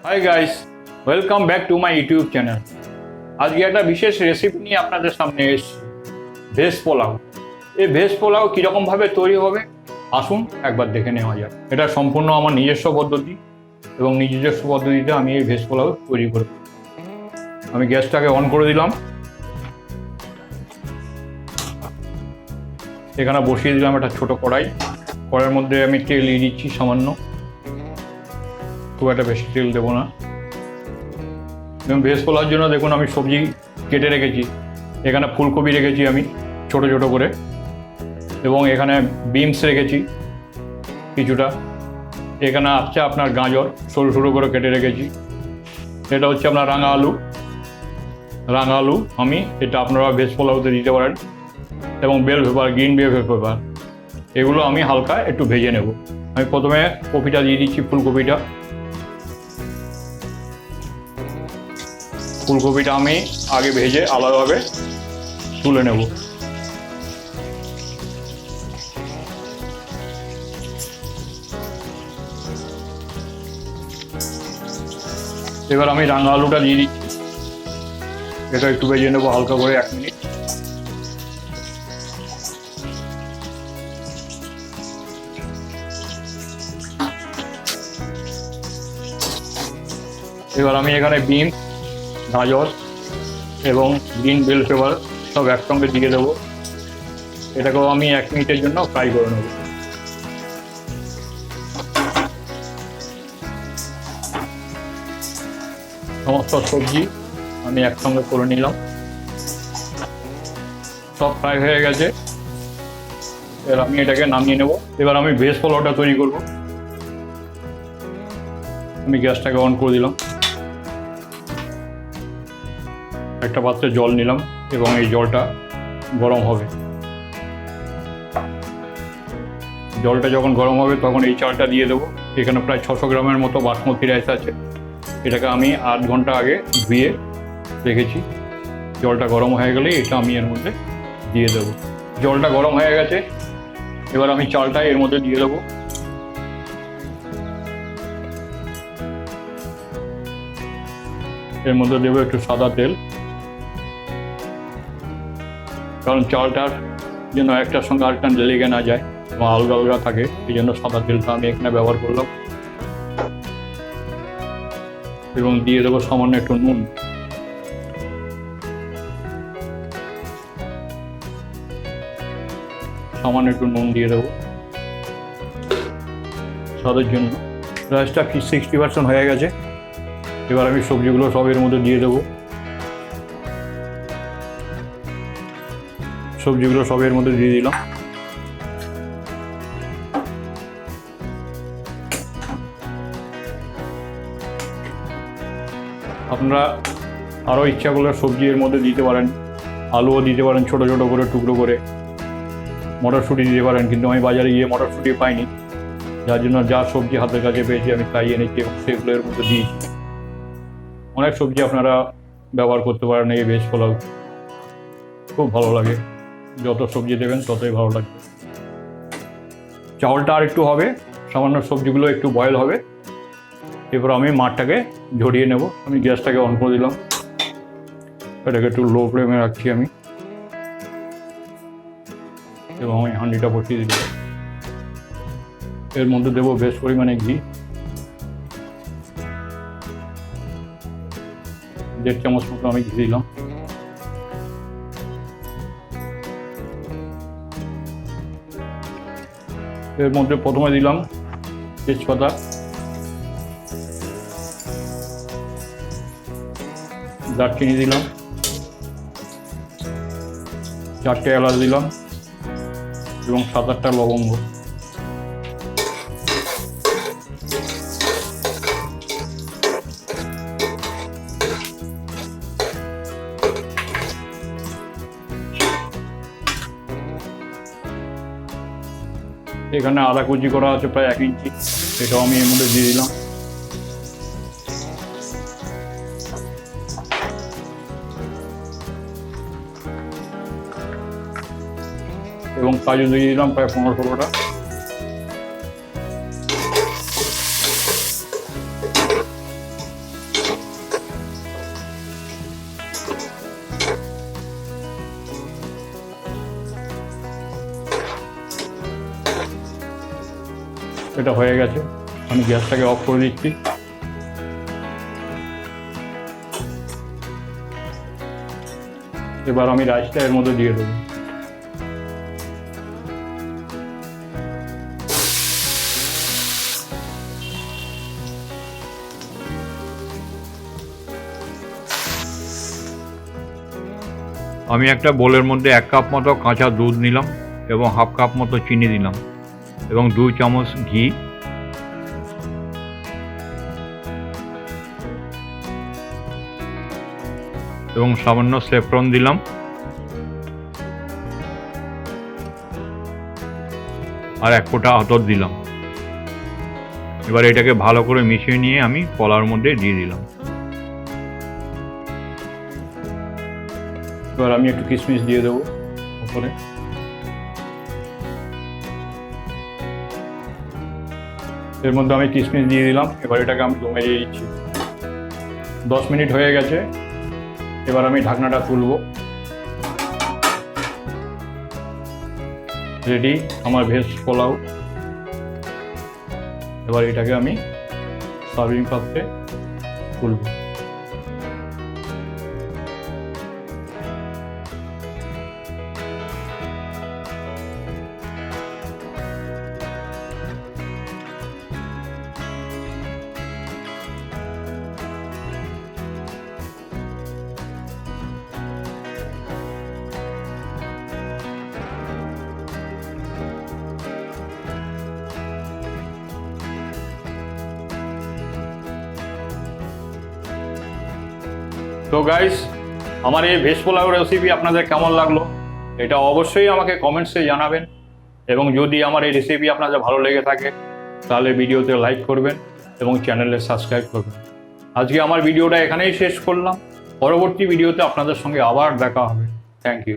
Hi guys, welcome back to my YouTube channel. আজকে একটা বিশেষ রেসিপি নিয়ে আপনাদের সামনে এসেছি, ভেজ পোলাও। এই ভেজ পোলাও কীরকমভাবে তৈরি হবে আসুন একবার দেখে নেওয়া যাক। এটা সম্পূর্ণ আমার নিজস্ব পদ্ধতি এবং নিজস্ব পদ্ধতিতে আমি এই ভেজ পোলাও তৈরি করব। আমি গ্যাসটাকে অন করে দিলাম, এখানে বসিয়ে দিলাম একটা ছোটো কড়াই। কড়াইয়ের মধ্যে আমি তেল দিয়ে দিচ্ছি সামান্য, খুব একটা বেশি তেল দেবো না। এবং ভেজ পোলাওর জন্য দেখুন আমি সবজি কেটে রেখেছি। এখানে ফুলকপি রেখেছি আমি ছোট ছোট করে, এবং এখানে বিনস রেখেছি কিছুটা। এখানে আছে আপনার গাজর সরু সরু করে কেটে রেখেছি। এটা হচ্ছে আপনার রাঙা আলু আমি এটা আপনারা ভেজ পোলাওতে দিতে পারেন। এবং bell pepper, green bell pepper, এগুলো আমি হালকা একটু ভেজে নেব। আমি প্রথমে কপিটা দিয়ে দিচ্ছি, ফুলকপিটা আমি আগে ভেজে আলাদাভাবে তুলে নেব। এবার আমি রাঙা আলুটা দিয়ে দিচ্ছি, এটা একটু ভেজে নেবো হালকা করে 1 মিনিট। এবার আমি এখানে বিনস, গাজর এবং গ্রিন বেল পেপার সব একসঙ্গে দিয়ে দেবো। এটাকেও আমি 1 মিনিটের জন্য ফ্রাই করে নেব। সমস্ত সবজি আমি একসঙ্গে করে নিলাম, সব ফ্রাই হয়ে গেছে। এবার আমি এটাকে নামিয়ে নেব। এবার আমি ভেজ পোলাওটা তৈরি করব। আমি গ্যাসটাকে অন করে দিলাম, একটা পাত্রে জল নিলাম এবং এই জলটা গরম হবে। জলটা যখন গরম হবে তখন এই চালটা দিয়ে দেবো। এখানে প্রায় 600 গ্রামের মতো বাসমতি রাইস আছে। এটাকে আমি 8 ঘন্টা আগে ধুয়ে রেখেছি। জলটা গরম হয়ে গেলে এটা আমি এর মধ্যে দিয়ে দেবো। জলটা গরম হয়ে গেছে, এবার আমি চালটা এর মধ্যে দিয়ে দেবো। এর মধ্যে দেবো একটু সাদা তেল, কারণ চালটার যেন একটার সঙ্গে আরেকটা লেগে না যায় এবং আলগা আলগা থাকে, এই জন্য সাদা তেলটা আমি এখানে ব্যবহার করলাম। এবং দিয়ে দেবো সামান্য একটু নুন। সামান্য একটু নুন দিয়ে দেবো স্বাদের জন্য। রাইসটা 60% হয়ে গেছে। এবার আমি সবজিগুলো সব এর মধ্যে দিয়ে দেবো। সবজিগুলো সব এর মধ্যে দিয়ে দিলাম। আপনারা আরও ইচ্ছা করলে সবজি এর মধ্যে দিতে পারেন, আলুও দিতে পারেন ছোট ছোট করে টুকরো করে, মটরশুঁটি দিতে পারেন, কিন্তু আমি বাজারে গিয়ে মটরশুঁটি পাইনি, যার জন্য যা সবজি হাতের কাছে পেয়েছি আমি তাই এনেছি এবং সেগুলো এর মধ্যে দিয়েছি। অনেক সবজি আপনারা ব্যবহার করতে পারেন এই ভেজ পোলাও, খুব ভালো লাগে। যত সবজি দেবেন ততই ভালো লাগবে। চাউলটা আর একটু হবে, সামান্য সবজিগুলো একটু বয়েল হবে। এরপর আমি মাঠটাকে ঝরিয়ে নেব। আমি গ্যাসটাকে অন করে দিলাম, এটাকে একটু লো ফ্লেমে রাখছি আমি, এবং আমি হাঁড়িটা বসিয়ে দিলাম। এর মধ্যে দেবো বেশ পরিমাণে ঘি, 1.5 চামচ মতো আমি ঘি দিলাম। এর মধ্যে প্রথমে দিলাম তেজপাতা, দারচিনি দিলাম, 4টে এলাচ দিলাম এবং 7-8টা লবঙ্গ। এখানে আদা কুচি করা আছে প্রায় 1 ইঞ্চি, এটাও আমি এর মধ্যে দিয়ে দিলাম। এবং কাজু দিয়ে দিলাম প্রায় 15-16টা। এটা হয়ে গেছে, আমি গ্যাসটাকে অফ করে দিচ্ছি। এবার আমি রাইসটা এর মধ্যে দিয়ে দেবো। আমি একটা বোলের মধ্যে 1 কাপ মতো কাঁচা দুধ নিলাম এবং হাফ কাপ মতো চিনি দিলাম এবং 2 চামচ ঘি এবং সামান্য স্যাফরন দিলাম আর 1 ফোঁটা আতর দিলাম। এবার এটাকে ভালো করে মিশিয়ে নিয়ে আমি কলার মধ্যে দিয়ে দিলাম। এবার আমি একটু কিশমিশ দিয়ে দেবো উপরে। এর মধ্যে আমি কিশমিশ দিয়ে দিলাম। এবার এটাকে আমি দমে দিয়ে দিচ্ছি। 10 মিনিট হয়ে গেছে। এবার আমি ঢাকনাটা তুলব। রেডি আমার ভেজ পোলাও। এবার এটাকে আমি সার্ভিং পাত্রে তুলব। তো গাইস, আমার এই ভেজ পোলাও রেসিপি আপনাদের কেমন লাগলো এটা অবশ্যই আমাকে কমেন্টসে জানাবেন, এবং যদি আমার এই রেসিপি আপনাদের ভালো লেগে থাকে তাহলে ভিডিওতে লাইক করবেন এবং চ্যানেলে সাবস্ক্রাইব করবেন। আজকে আমার ভিডিওটা এখানেই শেষ করলাম। পরবর্তী ভিডিওতে আপনাদের সঙ্গে আবার দেখা হবে। Thank you.